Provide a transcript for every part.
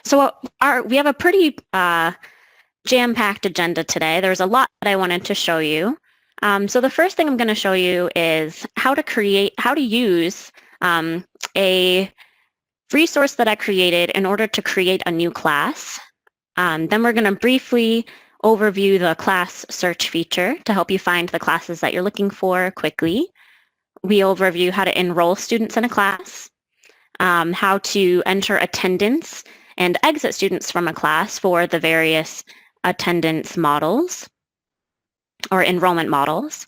So we have a pretty jam-packed agenda today. There's a lot that I wanted to show you. So the first thing I'm going to show you is how to use a resource that I created in order to create a new class. Then we're going to briefly overview the class search feature to help you find the classes that you're looking for quickly. We'll review how to enroll students in a class, how to enter attendance and exit students from a class for the various attendance models or enrollment models.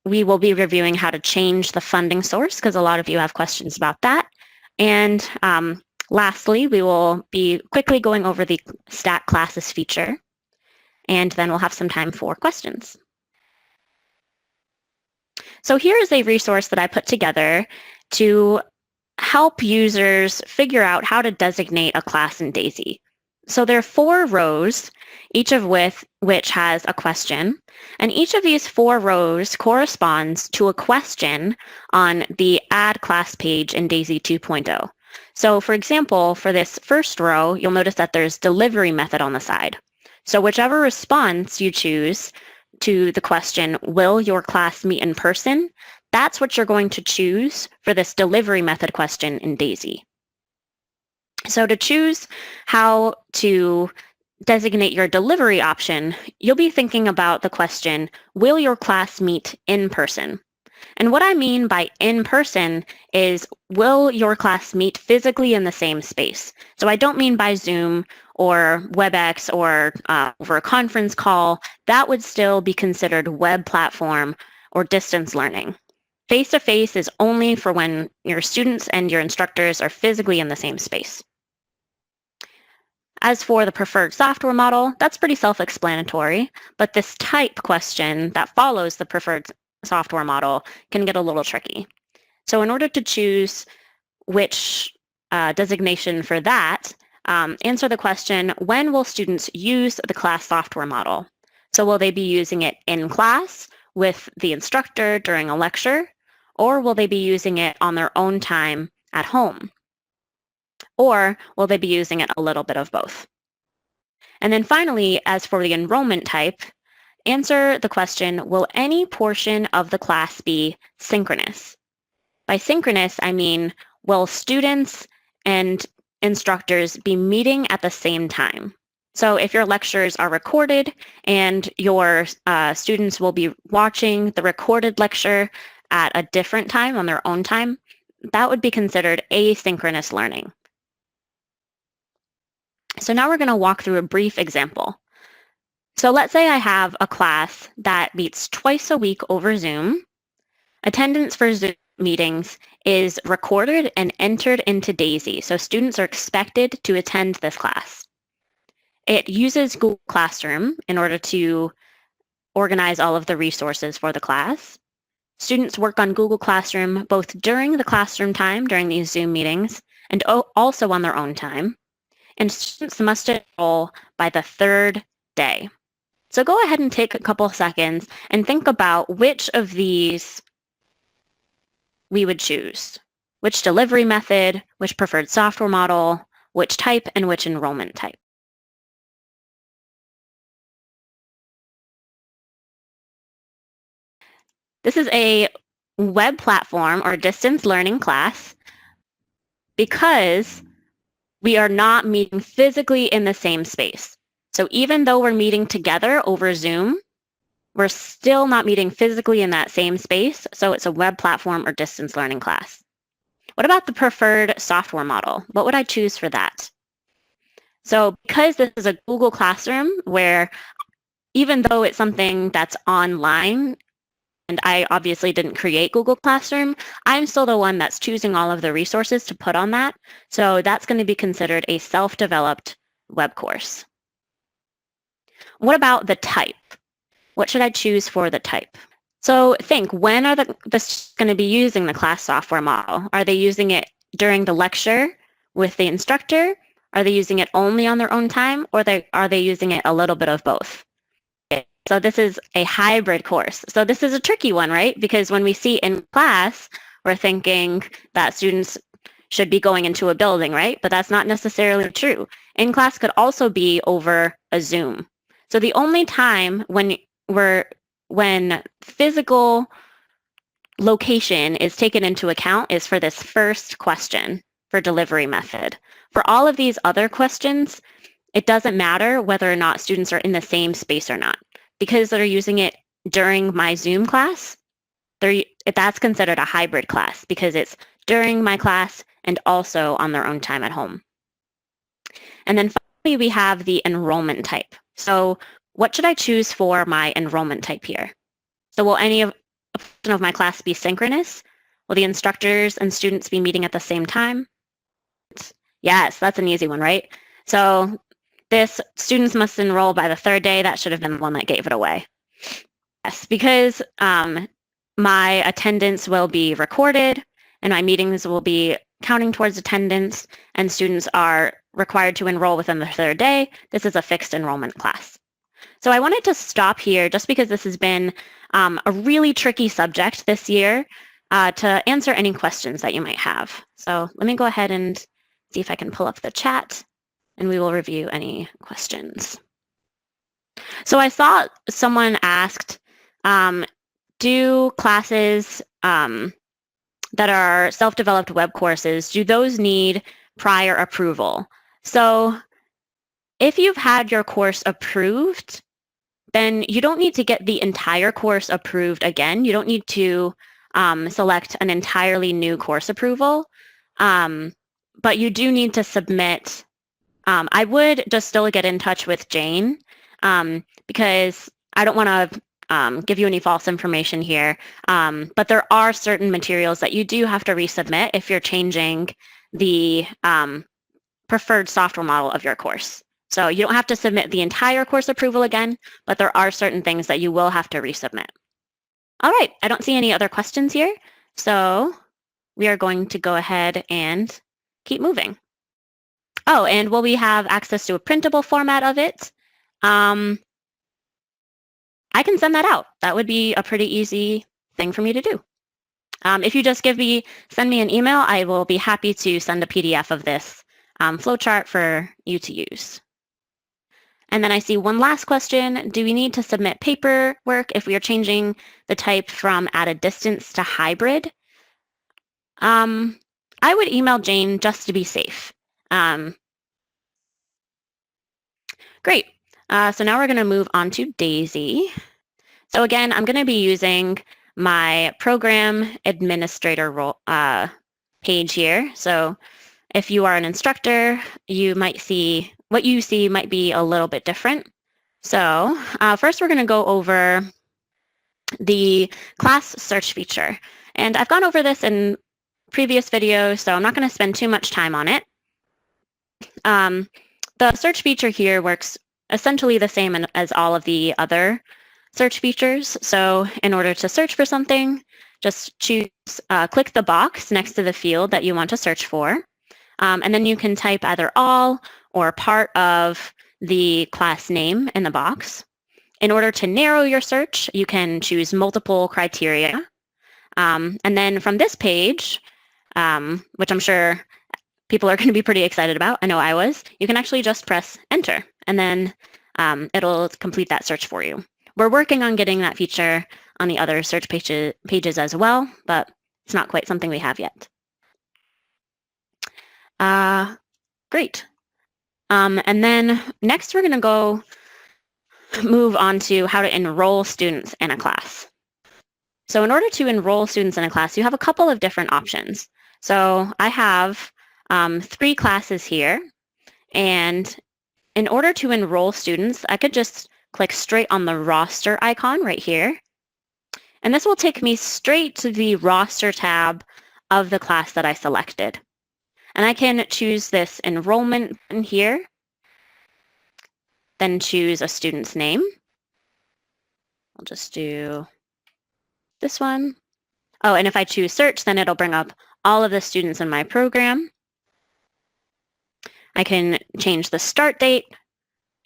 We will be reviewing how to change the funding source because a lot of you have questions about that. And lastly, we will be quickly going over the Stat Classes feature, and then we'll have some time for questions. So here is a resource that I put together to help users figure out how to designate a class in DAISI. So there are 4 rows, each of which has a question, and each of these 4 rows corresponds to a question on the Add Class page in DAISI 2.0. So for example, for this first row, you'll notice that there's delivery method on the side. So whichever response you choose to the question, will your class meet in person? That's what you're going to choose for this delivery method question in DAISI. So to choose how to designate your delivery option, you'll be thinking about the question, will your class meet in person? And what I mean by in person is, will your class meet physically in the same space? So I don't mean by Zoom or WebEx or over a conference call. That would still be considered web platform or distance learning. Face-to-face is only for when your students and your instructors are physically in the same space. As for the preferred software model, that's pretty self-explanatory, but this type question that follows the preferred software model can get a little tricky. So in order to choose which designation for that, answer the question, when will students use the class software model? So will they be using it in class with the instructor during a lecture, or will they be using it on their own time at home? Or will they be using it a little bit of both? And then finally, as for the enrollment type, answer the question, will any portion of the class be synchronous? By synchronous, I mean, will students and instructors be meeting at the same time? So if your lectures are recorded and your students will be watching the recorded lecture at a different time on their own time, that would be considered asynchronous learning. So now we're going to walk through a brief example. So let's say I have a class that meets twice a week over Zoom. Attendance for Zoom meetings is recorded and entered into DAISI, so students are expected to attend this class. It uses Google Classroom in order to organize all of the resources for the class. Students work on Google Classroom both during the classroom time, during these Zoom meetings, and also on their own time. And students must enroll by the 3rd day. So go ahead and take a couple of seconds and think about which of these we would choose. Which delivery method, which preferred software model, which type, and which enrollment type. This is a web platform or distance learning class because we are not meeting physically in the same space. So even though we're meeting together over Zoom, we're still not meeting physically in that same space, so it's a web platform or distance learning class. What about the preferred software model? What would I choose for that? So because this is a Google Classroom where even though it's something that's online, and I obviously didn't create Google Classroom, I'm still the one that's choosing all of the resources to put on that. So that's going to be considered a self-developed web course. What about the type? What should I choose for the type? So think, when are the students going to be using the class software model? Are they using it during the lecture with the instructor? Are they using it only on their own time? Or are they using it a little bit of both? So this is a hybrid course. So this is a tricky one, right? Because when we see in class, we're thinking that students should be going into a building, right? But that's not necessarily true. In-class could also be over a Zoom. So the only time when physical location is taken into account is for this first question for delivery method. For all of these other questions, it doesn't matter whether or not students are in the same space or not. Because they're using it during my Zoom class, that's considered a hybrid class because it's during my class and also on their own time at home. And then finally, we have the enrollment type. So what should I choose for my enrollment type here? So will any of my class be synchronous? Will the instructors and students be meeting at the same time? Yes, that's an easy one, right? So this students must enroll by the third day. That should have been the one that gave it away. Yes, because my attendance will be recorded and my meetings will be counting towards attendance and students are required to enroll within the third day. This is a fixed enrollment class. So I wanted to stop here just because this has been a really tricky subject this year to answer any questions that you might have. So let me go ahead and see if I can pull up the chat and we will review any questions. So I saw someone asked, do classes that are self-developed web courses, do those need prior approval? So if you've had your course approved, then you don't need to get the entire course approved again. You don't need to select an entirely new course approval, but you do need to submit. I would just still get in touch with Jane because I don't want to give you any false information here, but there are certain materials that you do have to resubmit if you're changing the preferred software model of your course. So you don't have to submit the entire course approval again, but there are certain things that you will have to resubmit. All right, I don't see any other questions here, so we are going to go ahead and keep moving. Oh, and will we have access to a printable format of it? I can send that out. That would be a pretty easy thing for me to do. If you just send me an email, I will be happy to send a PDF of this flowchart for you to use. And then I see one last question. Do we need to submit paperwork if we are changing the type from at a distance to hybrid? I would email Jane just to be safe. Great. So now we're going to move on to DAISI. So again, I'm going to be using my program administrator role, page here. So if you are an instructor, you might see what you see might be a little bit different. So first we're going to go over the class search feature. And I've gone over this in previous videos, so I'm not going to spend too much time on it. The search feature here works essentially the same as all of the other search features. So in order to search for something, just click the box next to the field that you want to search for. And then you can type either all or part of the class name in the box. In order to narrow your search, you can choose multiple criteria. And then from this page, which I'm sure people are going to be pretty excited about, I know I was, you can actually just press enter and then it'll complete that search for you. We're working on getting that feature on the other search pages as well, but it's not quite something we have yet. Great. And then next we're going to move on to how to enroll students in a class. So in order to enroll students in a class, you have a couple of different options. So I have 3 classes here, and in order to enroll students, I could just click straight on the roster icon right here, and this will take me straight to the roster tab of the class that I selected. And I can choose this enrollment button here, then choose a student's name. I'll just do this one. Oh, and if I choose search, then it'll bring up all of the students in my program. I can change the start date,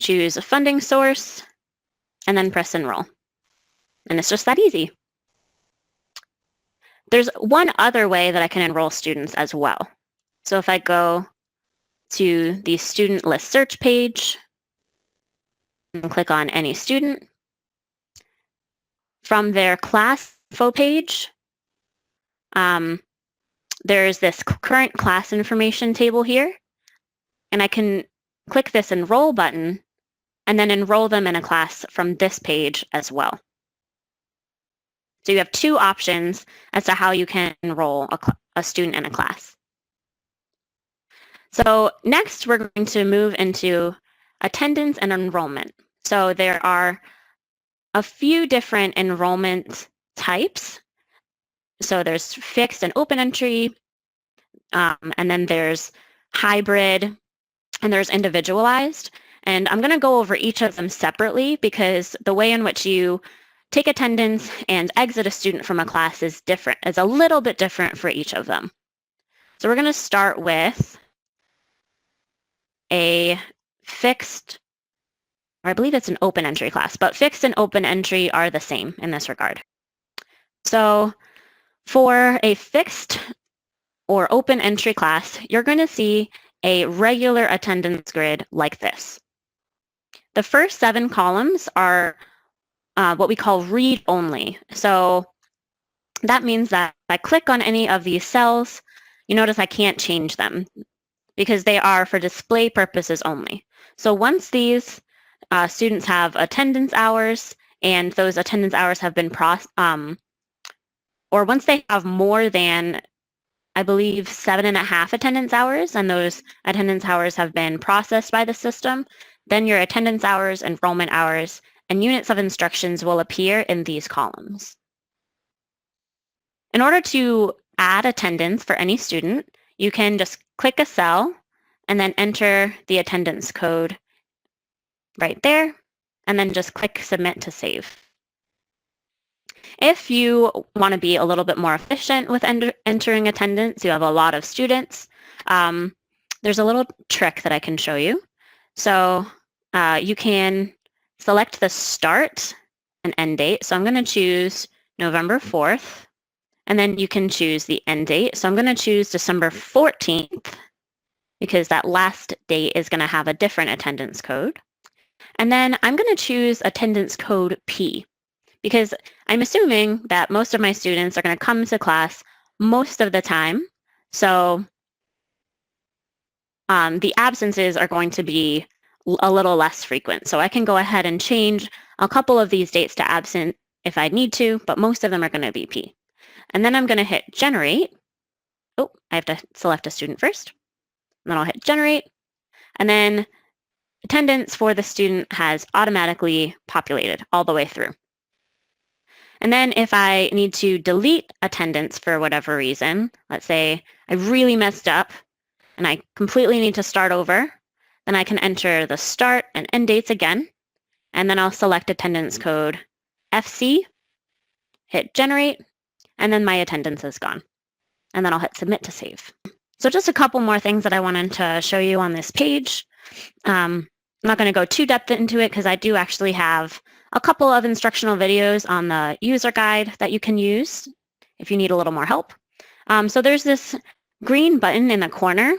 choose a funding source, and then press enroll. And it's just that easy. There's one other way that I can enroll students as well. So if I go to the student list search page and click on any student, from their class info page, there's this current class information table here, and I can click this Enroll button and then enroll them in a class from this page as well. So you have two options as to how you can enroll a student in a class. So next, we're going to move into attendance and enrollment. So there are a few different enrollment types. So there's fixed and open entry, and then there's hybrid, and there's individualized. And I'm going to go over each of them separately because the way in which you take attendance and exit a student from a class is different. It's a little bit different for each of them. So we're going to start with a fixed, or I believe it's an open entry class, but fixed and open entry are the same in this regard. So for a fixed or open entry class, you're going to see a regular attendance grid like this. The first 7 columns are what we call read only. So that means that if I click on any of these cells, you notice I can't change them because they are for display purposes only. So once these students have attendance hours and those attendance hours have been or once they have more than, I believe, 7.5 attendance hours, and those attendance hours have been processed by the system, then your attendance hours, enrollment hours, and units of instructions will appear in these columns. In order to add attendance for any student, you can just click a cell and then enter the attendance code right there, and then just click Submit to save. If you want to be a little bit more efficient with entering attendance, you have a lot of students, there's a little trick that I can show you. So you can select the start and end date. So I'm going to choose November 4th, and then you can choose the end date. So I'm going to choose December 14th because that last date is going to have a different attendance code. And then I'm going to choose attendance code P because I'm assuming that most of my students are going to come to class most of the time. So the absences are going to be a little less frequent. So I can go ahead and change a couple of these dates to absent if I need to, but most of them are going to be P. And then I'm going to hit generate. Oh, I have to select a student first. And then I'll hit generate. And then attendance for the student has automatically populated all the way through. And then if I need to delete attendance for whatever reason, let's say I really messed up and I completely need to start over, then I can enter the start and end dates again, and then I'll select attendance code FC, hit generate, and then my attendance is gone. And then I'll hit submit to save. So just a couple more things that I wanted to show you on this page. I'm not going to go too depth into it because I do actually have a couple of instructional videos on the user guide that you can use if you need a little more help. So there's this green button in the corner,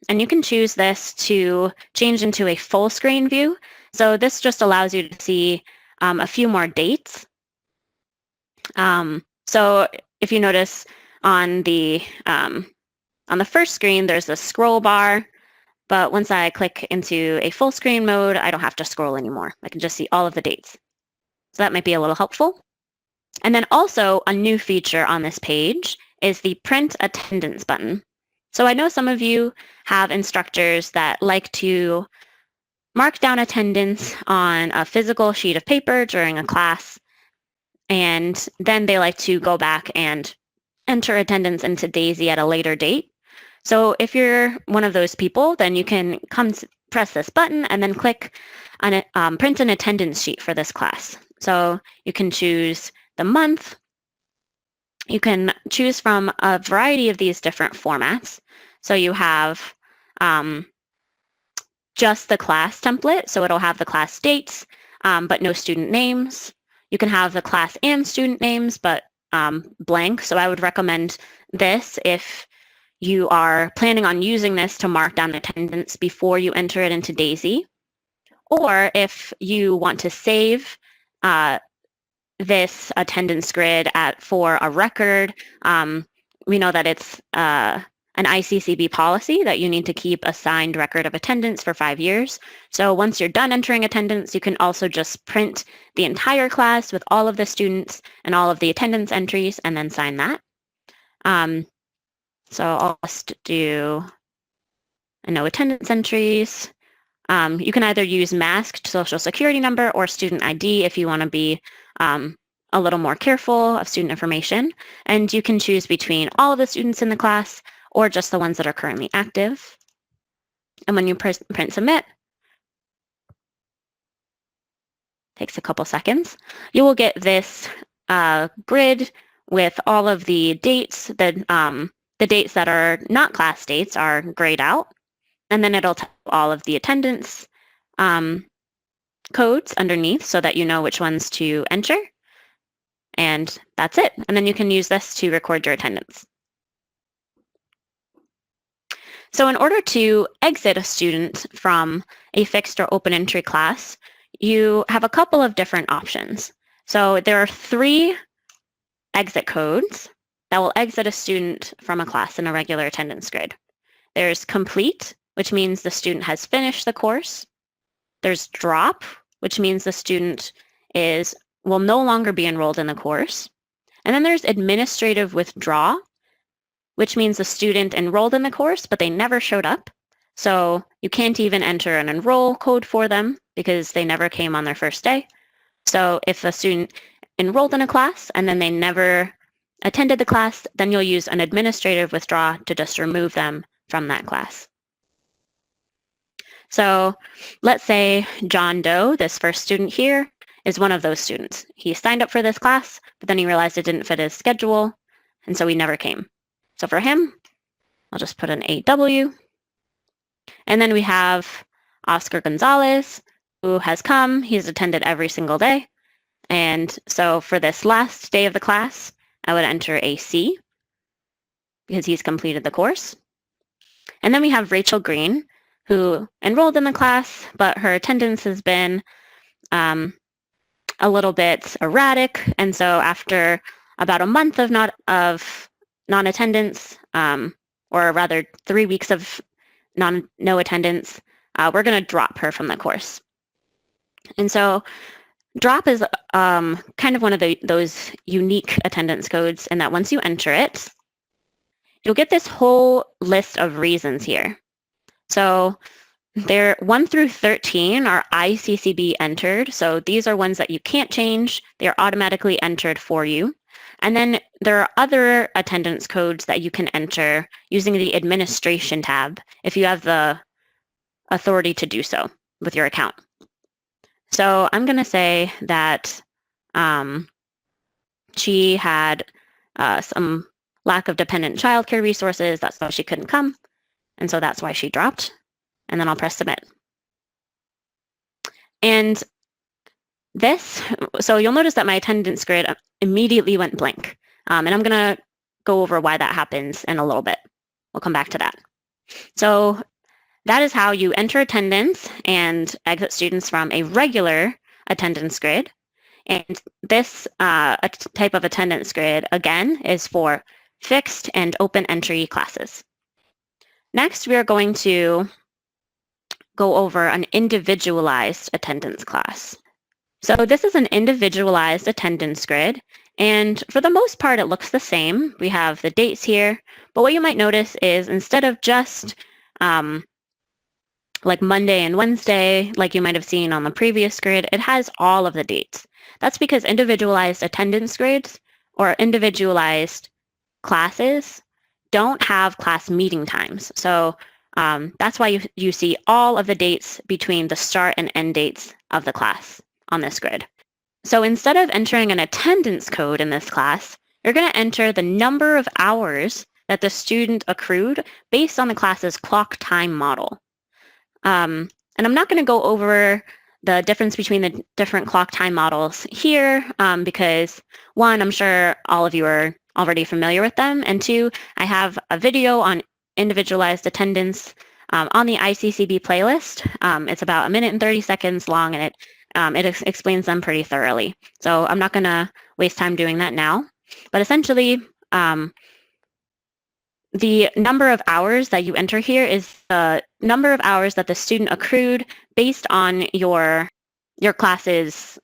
and you can choose this to change into a full screen view. So this just allows you to see a few more dates. So if you notice on the first screen, there's a scroll bar, but once I click into a full screen mode, I don't have to scroll anymore. I can just see all of the dates. So that might be a little helpful. And then also a new feature on this page is the print attendance button. So I know some of you have instructors that like to mark down attendance on a physical sheet of paper during a class, and then they like to go back and enter attendance into DAISI at a later date. So if you're one of those people, then you can press this button and then click on print an attendance sheet for this class. So you can choose the month. You can choose from a variety of these different formats. So you have just the class template, so it'll have the class dates, but no student names. You can have the class and student names, but blank. So I would recommend this if you are planning on using this to mark down attendance before you enter it into DAISI, or if you want to save this attendance grid for a record. We know that it's an ICCB policy that you need to keep a signed record of attendance for 5 years. So once you're done entering attendance, you can also just print the entire class with all of the students and all of the attendance entries and then sign that. So I'll just do no attendance entries. You can either use masked social security number or student ID if you want to be a little more careful of student information. And you can choose between all of the students in the class or just the ones that are currently active. And when you print submit, takes a couple seconds, you will get this grid with all of the dates. The dates that are not class dates are grayed out. And then it'll tell all of the attendance codes underneath so that you know which ones to enter. And that's it. And then you can use this to record your attendance. So in order to exit a student from a fixed or open entry class, you have a couple of different options. So there are 3 exit codes that will exit a student from a class in a regular attendance grid. There's complete, which means the student has finished the course. There's drop, which means the student will no longer be enrolled in the course. And then there's administrative withdraw, which means the student enrolled in the course, but they never showed up. So you can't even enter an enroll code for them because they never came on their first day. So if a student enrolled in a class and then they never attended the class, then you'll use an administrative withdraw to just remove them from that class. So let's say John Doe, this first student here, is one of those students. He signed up for this class, but then he realized it didn't fit his schedule, and so he never came. So for him, I'll just put an AW. And then we have Oscar Gonzalez, who has come. He's attended every single day. And so for this last day of the class, I would enter a C because he's completed the course. And then we have Rachel Green, who enrolled in the class, but her attendance has been a little bit erratic. And so after about a month of non-attendance, or rather 3 weeks of no attendance, we're going to drop her from the course. And so drop is kind of one of those unique attendance codes in that once you enter it, you'll get this whole list of reasons here. So there 1 through 13 are ICCB entered. So these are ones that you can't change. They're automatically entered for you. And then there are other attendance codes that you can enter using the administration tab if you have the authority to do so with your account. So I'm going to say that she had some lack of dependent childcare resources. That's why she couldn't come. And so that's why she dropped. And then I'll press submit. And so you'll notice that my attendance grid immediately went blank. And I'm going to go over why that happens in a little bit. We'll come back to that. So that is how you enter attendance and exit students from a regular attendance grid. And this type of attendance grid, again, is for fixed and open entry classes. Next, we are going to go over an individualized attendance class. So this is an individualized attendance grid, and for the most part, it looks the same. We have the dates here, but what you might notice is instead of just like Monday and Wednesday, like you might have seen on the previous grid, it has all of the dates. That's because individualized attendance grids or individualized classes don't have class meeting times. So that's why you see all of the dates between the start and end dates of the class on this grid. So instead of entering an attendance code in this class, you're going to enter the number of hours that the student accrued based on the class's clock time model. And I'm not going to go over the difference between the different clock time models here because, one, I'm sure all of you are already familiar with them, and two, I have a video on individualized attendance on the ICCB playlist. It's about 1 minute and 30 seconds long, and it explains them pretty thoroughly. So I'm not going to waste time doing that now. But essentially, the number of hours that you enter here is the number of hours that the student accrued based on your class's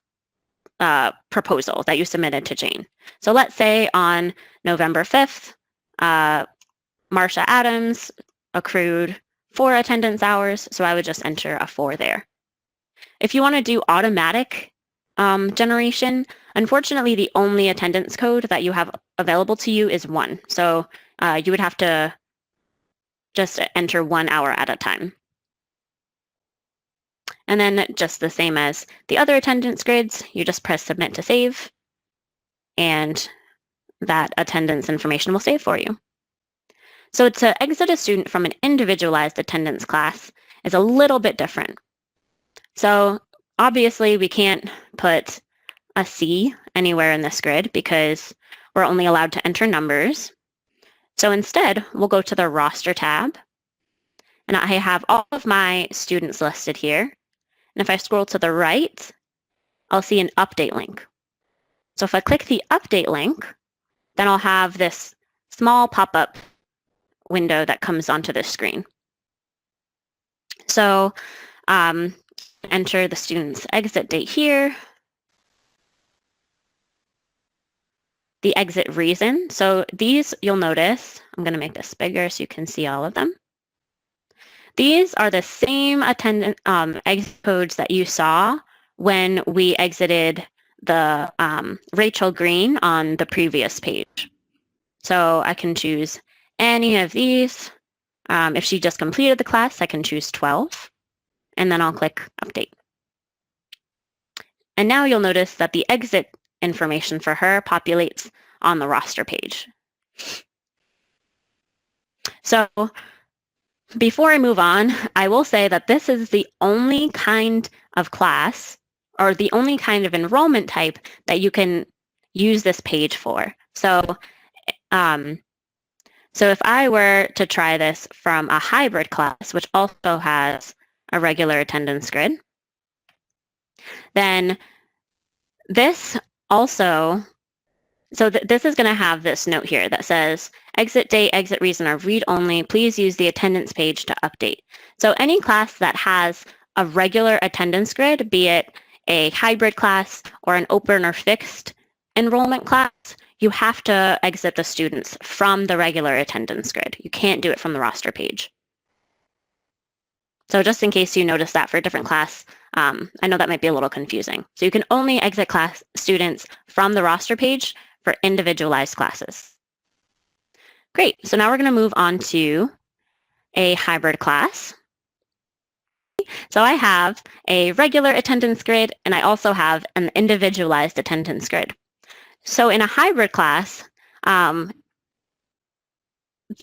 proposal that you submitted to Jane. So let's say on November 5th, Marsha Adams accrued 4 attendance hours, so I would just enter a 4 there. If you want to do automatic generation, unfortunately, the only attendance code that you have available to you is 1. So you would have to just enter 1 hour at a time. And then just the same as the other attendance grids, you just press submit to save, and that attendance information will save for you. So to exit a student from an individualized attendance class is a little bit different. So obviously we can't put a C anywhere in this grid because we're only allowed to enter numbers. So instead, we'll go to the roster tab, and I have all of my students listed here. And if I scroll to the right, I'll see an update link. So if I click the update link, then I'll have this small pop-up window that comes onto the screen. So enter the student's exit date here, the exit reason. So these, you'll notice, I'm going to make this bigger so you can see all of them. These are the same attendance exit codes that you saw when we exited the Rachel Green on the previous page. So I can choose any of these. If she just completed the class, I can choose 12, and then I'll click Update. And now you'll notice that the exit information for her populates on the roster page. So before I move on, I will say that this is the only kind of class or the only kind of enrollment type that you can use this page for. So if I were to try this from a hybrid class, which also has a regular attendance grid, then this also, this is going to have this note here that says, exit date, exit reason are read only. Please use the attendance page to update. So any class that has a regular attendance grid, be it a hybrid class or an open or fixed enrollment class, you have to exit the students from the regular attendance grid. You can't do it from the roster page. So just in case you notice that for a different class, I know that might be a little confusing. So you can only exit class students from the roster page for individualized classes. Great, so now we're going to move on to a hybrid class. So I have a regular attendance grid, and I also have an individualized attendance grid. So in a hybrid class,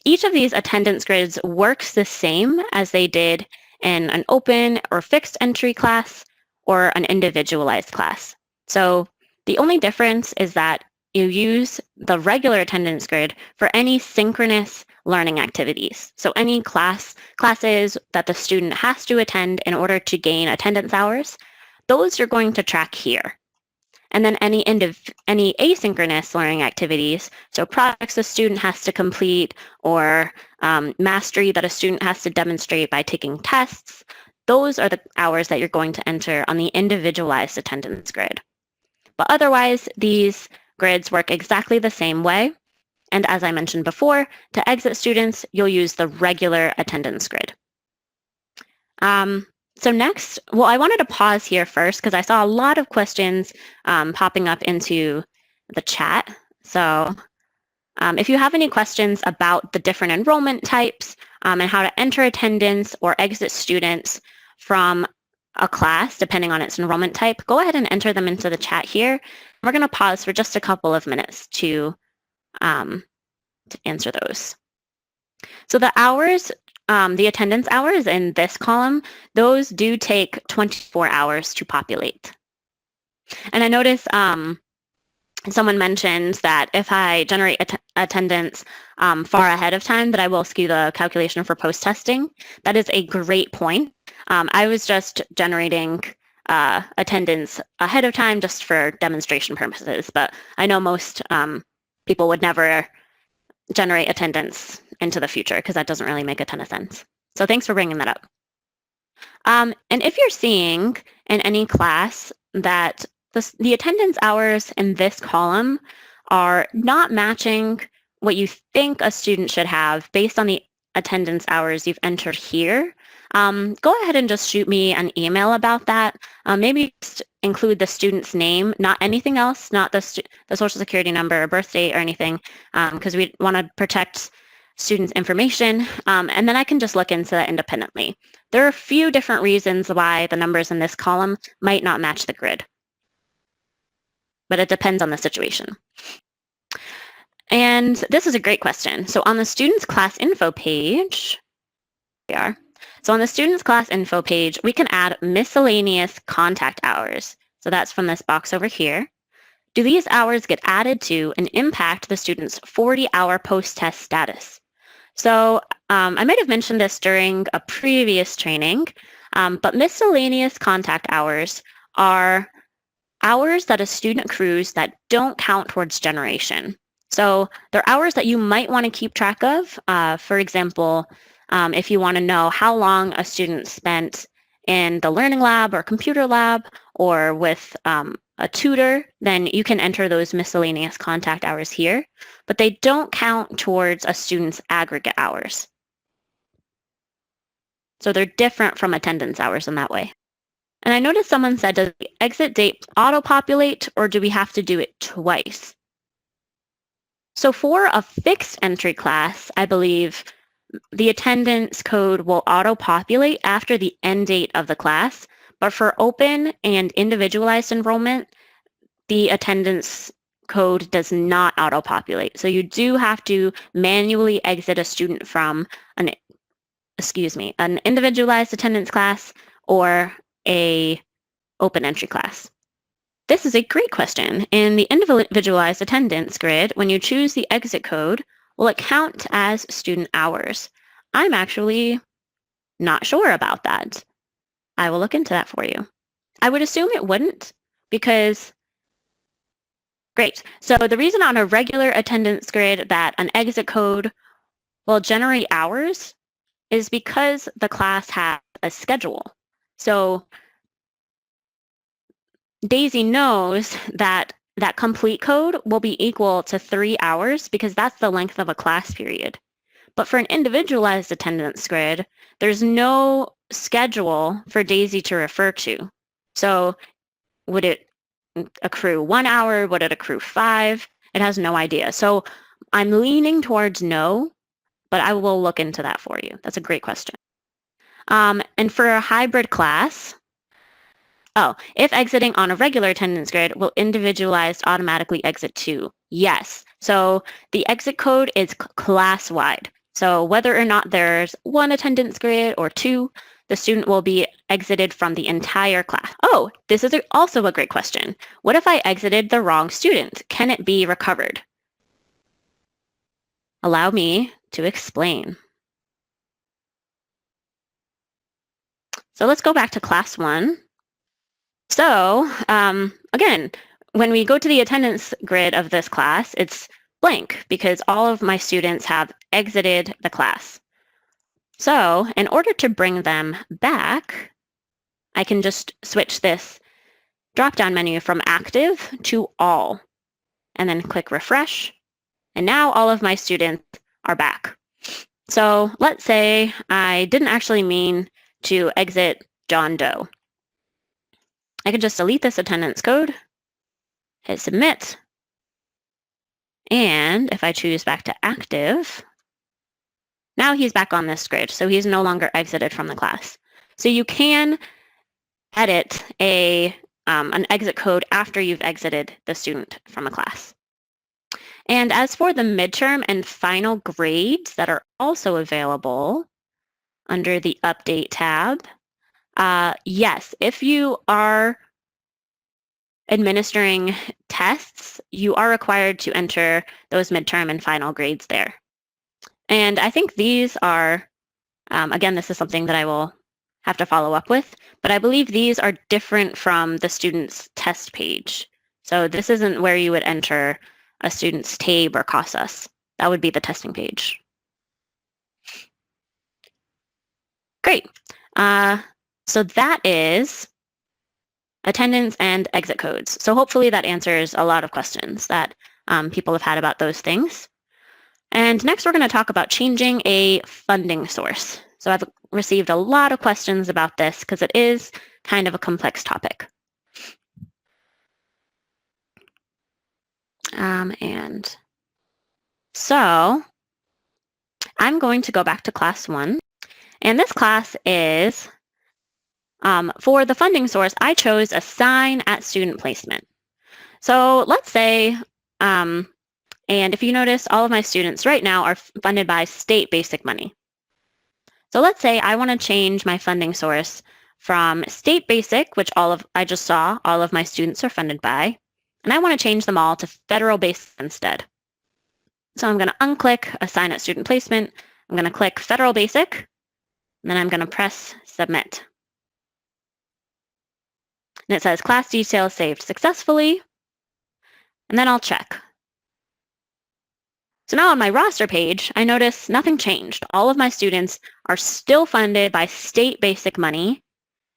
each of these attendance grids works the same as they did in an open or fixed entry class or an individualized class. So the only difference is that you use the regular attendance grid for any synchronous learning activities. So any classes that the student has to attend in order to gain attendance hours, those you're going to track here. And then any asynchronous learning activities, so projects a student has to complete or mastery that a student has to demonstrate by taking tests, those are the hours that you're going to enter on the individualized attendance grid. But otherwise, these grids work exactly the same way. And as I mentioned before, to exit students, you'll use the regular attendance grid. So next, well, I wanted to pause here first because I saw a lot of questions popping up into the chat. So if you have any questions about the different enrollment types and how to enter attendance or exit students from a class, depending on its enrollment type, go ahead and enter them into the chat here. We're going to pause for just a couple of minutes to answer those. So the hours, the attendance hours in this column, those do take 24 hours to populate. And I notice someone mentioned that if I generate attendance far ahead of time, that I will skew the calculation for post-testing. That is a great point. I was just generating attendance ahead of time just for demonstration purposes, but I know most people would never generate attendance into the future because that doesn't really make a ton of sense. So thanks for bringing that up. And if you're seeing in any class that the attendance hours in this column are not matching what you think a student should have based on the attendance hours you've entered here, go ahead and just shoot me an email about that. Maybe just include the student's name, not anything else, not the social security number or birth date or anything, because we want to protect students' information, and then I can just look into that independently. There are a few different reasons why the numbers in this column might not match the grid, but it depends on the situation. And this is a great question. So on the student's class info page, So on the student's class info page, we can add miscellaneous contact hours. So that's from this box over here. Do these hours get added to and impact the student's 40-hour post-test status? So I might have mentioned this during a previous training, but miscellaneous contact hours are hours that a student accrues that don't count towards generation. So they're hours that you might want to keep track of. For example, if you want to know how long a student spent in the learning lab or computer lab or with a tutor, then you can enter those miscellaneous contact hours here, but they don't count towards a student's aggregate hours. So they're different from attendance hours in that way. And I noticed someone said, does the exit date auto-populate or do we have to do it twice? So for a fixed entry class, I believe the attendance code will auto-populate after the end date of the class, but for open and individualized enrollment, the attendance code does not auto-populate. So you do have to manually exit a student from an individualized attendance class or a open entry class. This is a great question. In the individualized attendance grid, when you choose the exit code, will it count as student hours? I'm actually not sure about that. I will look into that for you. I would assume it wouldn't because, great. So the reason on a regular attendance grid that an exit code will generate hours is because the class has a schedule. So DAISI knows that that complete code will be equal to 3 hours because that's the length of a class period. But for an individualized attendance grid, there's no schedule for DAISI to refer to. So would it accrue 1 hour? Would it accrue 5? It has no idea. So I'm leaning towards no, but I will look into that for you. That's a great question. And for a hybrid class, if exiting on a regular attendance grid, will individualized automatically exit too? Yes. So the exit code is class-wide. So whether or not there's one attendance grid or two, the student will be exited from the entire class. Oh, this is also a great question. What if I exited the wrong student? Can it be recovered? Allow me to explain. So let's go back to class 1. So again, when we go to the attendance grid of this class, it's blank because all of my students have exited the class. So in order to bring them back, I can just switch this drop-down menu from active to all, and then click refresh. And now all of my students are back. So let's say I didn't actually mean to exit John Doe. I can just delete this attendance code, hit submit, and if I choose back to active, now he's back on this grid, so he's no longer exited from the class. So you can edit an exit code after you've exited the student from a class. And as for the midterm and final grades that are also available under the Update tab, yes, if you are administering tests, you are required to enter those midterm and final grades there. And I think these are, again, this is something that I will have to follow up with, but I believe these are different from the student's test page. So this isn't where you would enter a student's TABE or CASAS. That would be the testing page. Great. So that is attendance and exit codes. So hopefully that answers a lot of questions that people have had about those things. And next we're going to talk about changing a funding source. So I've received a lot of questions about this because it is kind of a complex topic. And so I'm going to go back to class 1. And this class is, for the funding source, I chose assign at student placement. So let's say, and if you notice, all of my students right now are funded by state basic money. So let's say I want to change my funding source from state basic, which I just saw all of my students are funded by, and I want to change them all to federal basic instead. So I'm going to unclick assign at student placement. I'm going to click federal basic, and then I'm going to press submit. And it says class details saved successfully, and then I'll check. So now on my roster page, I notice nothing changed. All of my students are still funded by state basic money,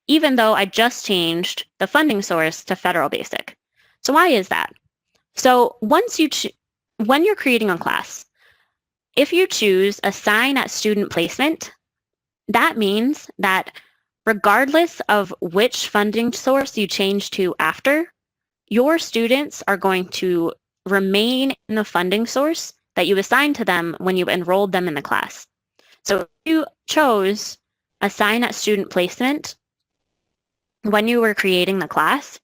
even though I just changed the funding source to federal basic. So why is that? So when you're creating a class, if you choose assign at student placement, that means that regardless of which funding source you change to after, your students are going to remain in the funding source that you assigned to them when you enrolled them in the class. So if you chose assign at student placement when you were creating the class,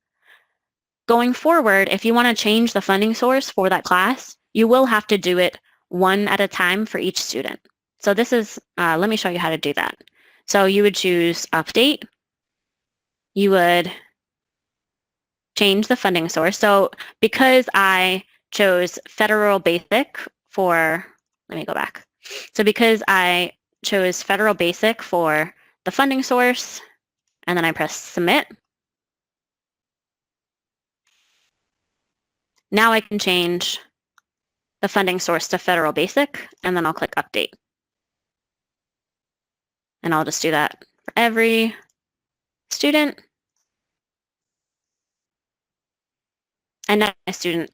going forward, if you want to change the funding source for that class, you will have to do it one at a time for each student. So this is, let me show you how to do that. So you would choose update. You would change the funding source. So because I chose federal basic for, let me go back. So because I chose federal basic for the funding source, and then I press submit, now I can change the funding source to federal basic, and then I'll click update. And I'll just do that for every student. And now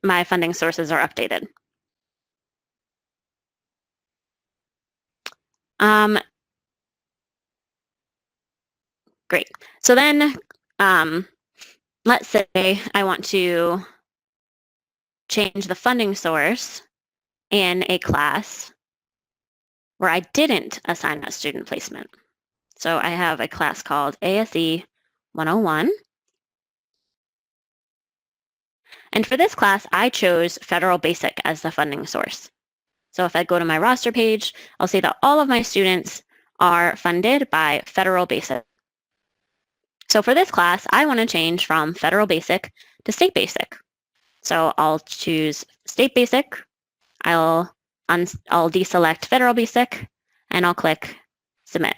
my funding sources are updated. Great. So then let's say I want to change the funding source in a class where I didn't assign that student placement. So I have a class called ASE 101. And for this class, I chose federal basic as the funding source. So if I go to my roster page, I'll see that all of my students are funded by federal basic. So for this class, I want to change from federal basic to state basic. So I'll choose state basic. I'll deselect federal basic, and I'll click submit.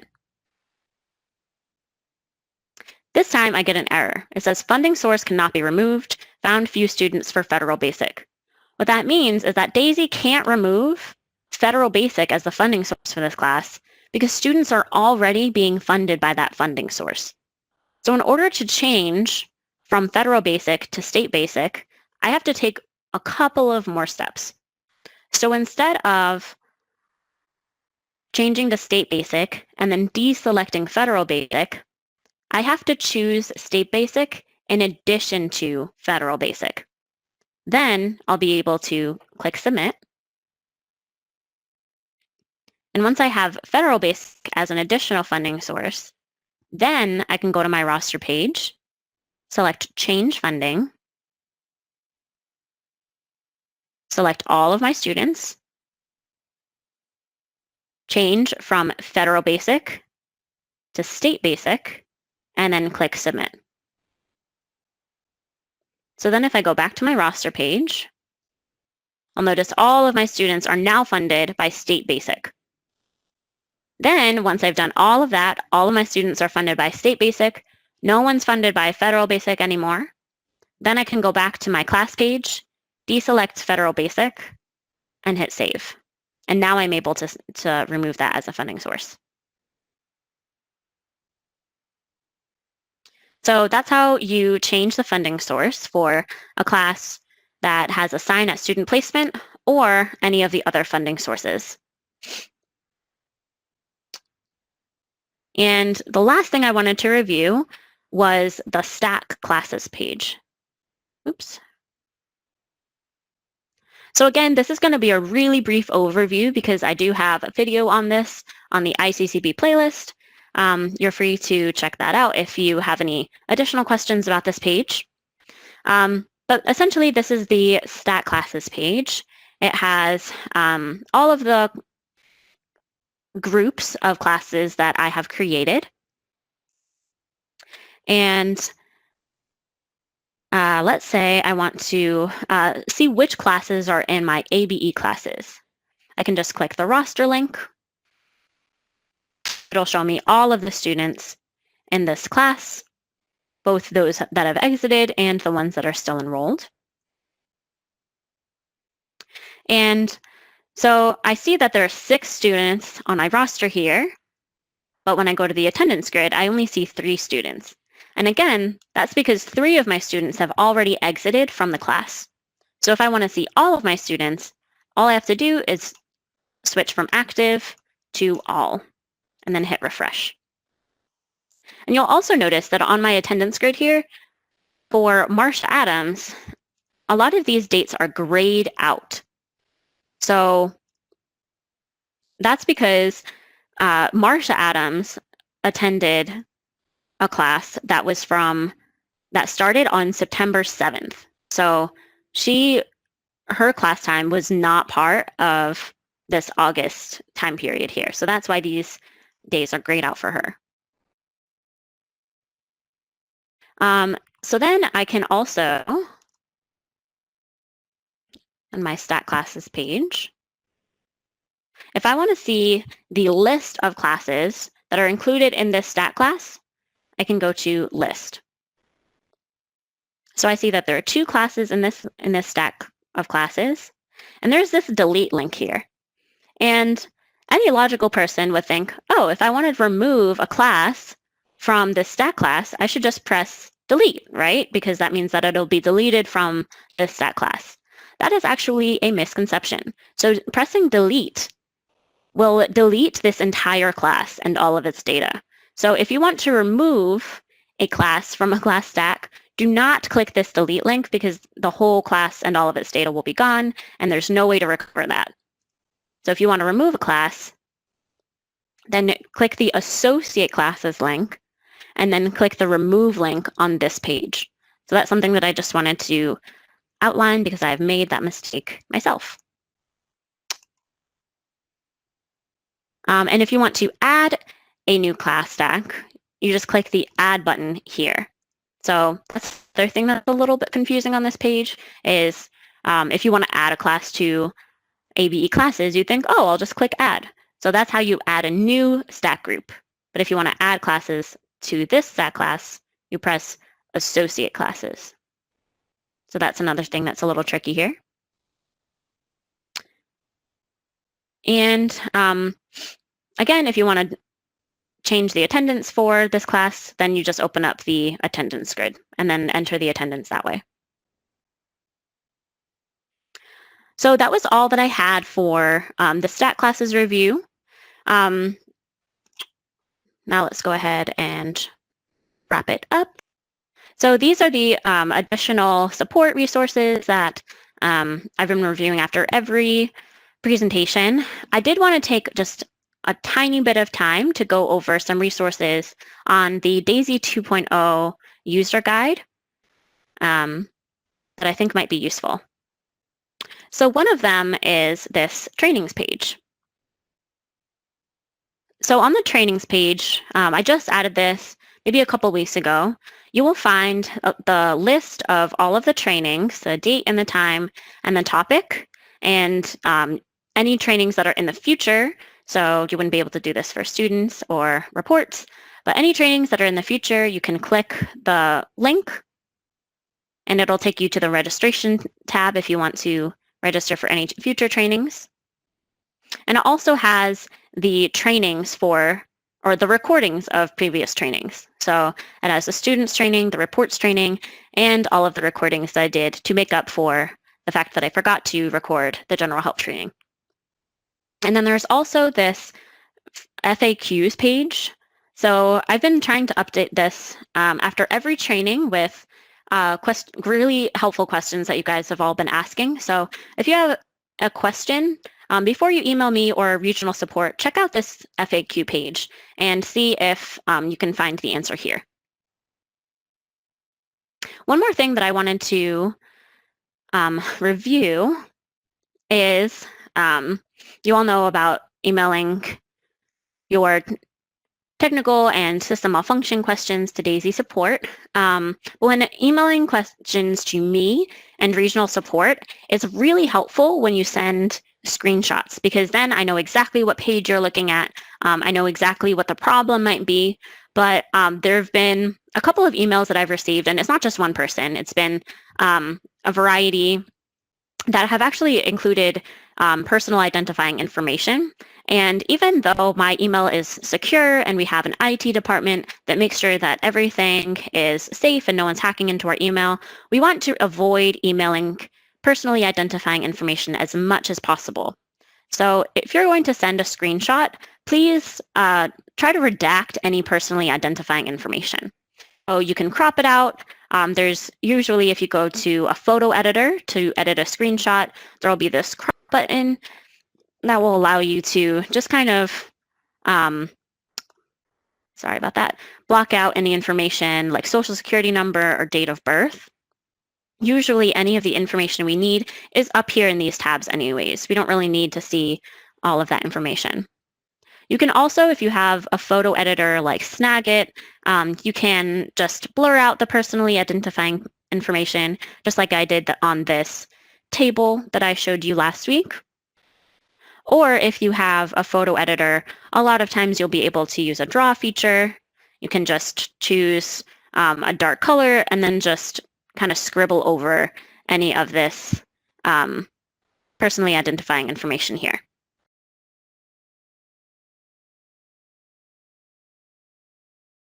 This time I get an error. It says funding source cannot be removed, found few students for federal basic. What that means is that DAISI can't remove federal basic as the funding source for this class because students are already being funded by that funding source. So in order to change from federal basic to state basic, I have to take a couple of more steps. So instead of changing to state basic and then deselecting federal basic, I have to choose state basic in addition to federal basic. Then I'll be able to click submit. And once I have federal basic as an additional funding source, then I can go to my roster page, select change funding, select all of my students, change from federal basic to state basic, and then click submit. So then if I go back to my roster page, I'll notice all of my students are now funded by state basic. Then once I've done all of that, all of my students are funded by state basic. No one's funded by federal basic anymore. Then I can go back to my class page, deselect federal basic, and hit save. And now I'm able to remove that as a funding source. So that's how you change the funding source for a class that has a sign at student placement or any of the other funding sources. And the last thing I wanted to review was the stack classes page. Oops. So again, this is going to be a really brief overview because I do have a video on this on the ICCB playlist. You're free to check that out if you have any additional questions about this page. But essentially, this is the stat classes page. It has all of the groups of classes that I have created. And let's say I want to see which classes are in my ABE classes. I can just click the roster link. It'll show me all of the students in this class, both those that have exited and the ones that are still enrolled. And so I see that there are 6 students on my roster here, but when I go to the attendance grid, I only see 3 students. And again, that's because 3 of my students have already exited from the class. So if I want to see all of my students, all I have to do is switch from active to all, and then hit refresh. And you'll also notice that on my attendance grid here, for Marsha Adams, a lot of these dates are grayed out. So that's because Marsha Adams attended a class that started on September 7th. So her class time was not part of this August time period here. So that's why these days are grayed out for her. So then I can also, on my stat classes page, if I want to see the list of classes that are included in this stat class, I can go to list. So I see that there are 2 classes in this stack of classes, and there's this delete link here. And any logical person would think, oh, if I wanted to remove a class from this stat class, I should just press delete, right? Because that means that it'll be deleted from this stat class. That is actually a misconception. So pressing delete will delete this entire class and all of its data. So if you want to remove a class from a class stack, do not click this delete link because the whole class and all of its data will be gone, and there's no way to recover that. So if you want to remove a class, then click the associate classes link, and then click the remove link on this page. So that's something that I just wanted to outline because I've made that mistake myself. And if you want to add a new class stack, you just click the add button here. So that's the other thing that's a little bit confusing on this page is if you want to add a class to ABE classes, you think, oh, I'll just click add. So that's how you add a new stack group. But if you want to add classes to this stack class, you press associate classes. So that's another thing that's a little tricky here. And again, if you want to change the attendance for this class, then you just open up the attendance grid and then enter the attendance that way. So that was all that I had for the stat classes review. Now let's go ahead and wrap it up. So these are the additional support resources that I've been reviewing after every presentation. I did want to take just a tiny bit of time to go over some resources on the DAISI 2.0 user guide that I think might be useful. So one of them is this trainings page. So on the trainings page, I just added this maybe a couple weeks ago, you will find the list of all of the trainings, the date and the time and the topic, and any trainings that are in the future. So you wouldn't be able to do this for students or reports, but any trainings that are in the future, you can click the link and it'll take you to the registration tab if you want to register for any future trainings. And it also has the trainings for, or the recordings of previous trainings. So it has the students training, the reports training, and all of the recordings that I did to make up for the fact that I forgot to record the general help training. And then there's also this FAQs page. So I've been trying to update this after every training with really helpful questions that you guys have all been asking. So if you have a question, before you email me or regional support, check out this FAQ page and see if you can find the answer here. One more thing that I wanted to review is you all know about emailing your technical and system malfunction questions to DAISI support. When emailing questions to me and regional support, it's really helpful when you send screenshots, because then I know exactly what page you're looking at. I know exactly what the problem might be. But there have been a couple of emails that I've received, and it's not just one person. It's been a variety that have actually included personal identifying information. And even though my email is secure and we have an IT department that makes sure that everything is safe and no one's hacking into our email, we want to avoid emailing personally identifying information as much as possible. So if you're going to send a screenshot, please try to redact any personally identifying information. So you can crop it out. There's usually, if you go to a photo editor to edit a screenshot, there'll be this crop button that will allow you to just kind of, sorry about that, block out any information like social security number or date of birth. Usually any of the information we need is up here in these tabs anyways. We don't really need to see all of that information. You can also, if you have a photo editor like Snagit, you can just blur out the personally identifying information, just like I did on this table that I showed you last week. Or if you have a photo editor, a lot of times you'll be able to use a draw feature. You can just choose a dark color and then just kind of scribble over any of this personally identifying information here.